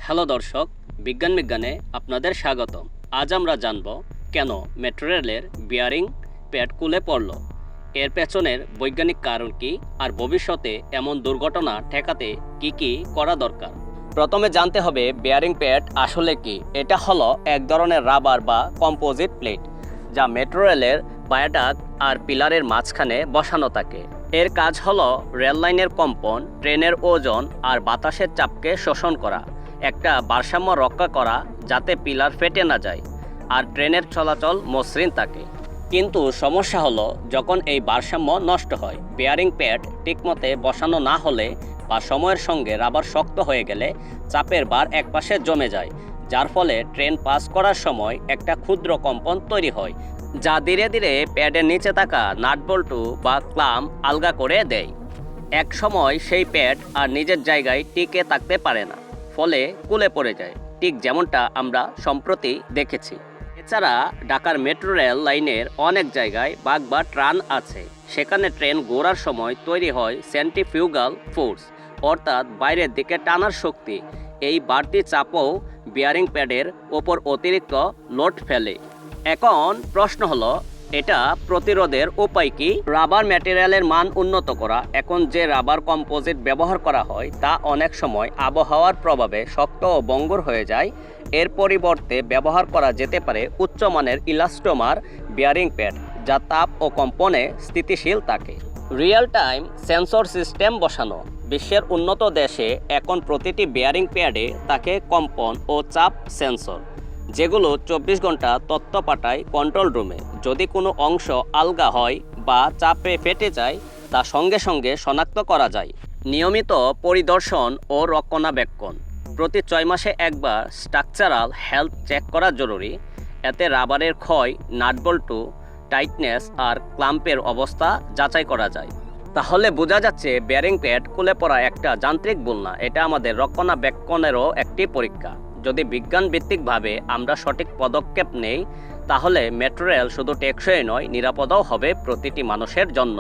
Hello দর্শক, বিজ্ঞানে আপনাদের স্বাগতম। আজ আমরা জানব কেন মেট্রো রেলের বিয়ারিং প্যাড খুলে পড়ল, এর পেছনের বৈজ্ঞানিক কারণ কি, আর ভবিষ্যতে এমন দুর্ঘটনা ঠেকাতে কি করা দরকার। প্রথমে জানতে হবে বিয়ারিং প্যাড আসলে কি। এটা হলো এক ধরনের রাবার বা কম্পোজিট প্লেট যা মেট্রো রেলের ভায়াডাক্ট আর পিলারের মাঝখানে বসানো থাকে। এর কাজ হলো রেল লাইনের কম্পন, ট্রেনের ওজন আর বাতাসের চাপকে শোষণ করা, একটা ভারসাম্য রক্ষা করা যাতে পিলার ফেটে না যায় আর ট্রেনের চলাচল মসৃণ থাকে। কিন্তু সমস্যা হলো যখন এই ভারসাম্য নষ্ট হয়, বেয়ারিং প্যাড ঠিকমতো বসানো না হলে বা সময়ের সঙ্গে রাবার শক্ত হয়ে গেলে চাপের ভার একপাশে জমে যায়, যার ফলে ট্রেন পাস করার সময় একটা ক্ষুদ্র কম্পন তৈরি হয় যা ধীরে ধীরে প্যাডের নিচে থাকা নাটবল্টু বা ক্লাম আলগা করে দেয়। এক সময় সেই প্যাড আর নিজের জায়গায় টিকে থাকতে পারে না, ফলে খুলে পড়ে যায়, ঠিক যেমনটা আমরা সম্প্রতি দেখেছি। এছাড়া ঢাকার মেট্রো রেল লাইনের অনেক জায়গায় বাঁক বা ট্রান আছে, সেখানে ট্রেন ঘোরার সময় তৈরি হয় সেন্ট্রিফিউগাল ফোর্স, অর্থাৎ বাইরের দিকে টানার শক্তি। এই বাড়তি চাপও বিয়ারিং প্যাডের ওপর অতিরিক্ত লোড ফেলে। এখন প্রশ্ন হলো, এটা প্রতিরোধের উপায় কি? রাবার ম্যাটেরিয়ালের মান উন্নত করা। এখন যে রাবার কম্পোজিট ব্যবহার করা হয় তা অনেক সময় আবহাওয়ার প্রভাবে শক্ত ও ভঙ্গুর হয়ে যায়। এর পরিবর্তে ব্যবহার করা যেতে পারে উচ্চমানের ইলাস্টোমার বিয়ারিং প্যাড যা তাপ ও কম্পনে স্থিতিশীল থাকে। রিয়েল টাইম সেন্সর সিস্টেম বসানো। বিশ্বের উন্নত দেশে এখন প্রতিটি বিয়ারিং প্যাডে থাকে কম্পন ও চাপ সেন্সর, যেগুলো 24 ঘন্টা তথ্য পাঠায় কন্ট্রোল রুমে। যদি কোনো অংশ আলগা হয় বা চাপে ফেটে যায় তা সঙ্গে সঙ্গে শনাক্ত করা যায়। নিয়মিত পরিদর্শন ও রক্ষণাবেক্ষণ। প্রতি 6 মাসে একবার স্ট্রাকচারাল হেলথ চেক করা জরুরি। এতে রাবারের ক্ষয়, নাটবল্টু টাইটনেস আর ক্লাম্পের অবস্থা যাচাই করা যায়। তাহলে বোঝা যাচ্ছে বেয়ারিং প্যাড খুলে পড়া একটা যান্ত্রিক ভুল না, এটা আমাদের রক্ষণাবেক্ষণেরও একটি পরীক্ষা। যদি বিজ্ঞান ভিত্তিকভাবে আমরা সঠিক পদক্ষেপ নেই, তাহলে মেট্রো রেল শুধু টেকসই নয়, নিরাপদও হবে প্রতিটি মানুষের জন্য।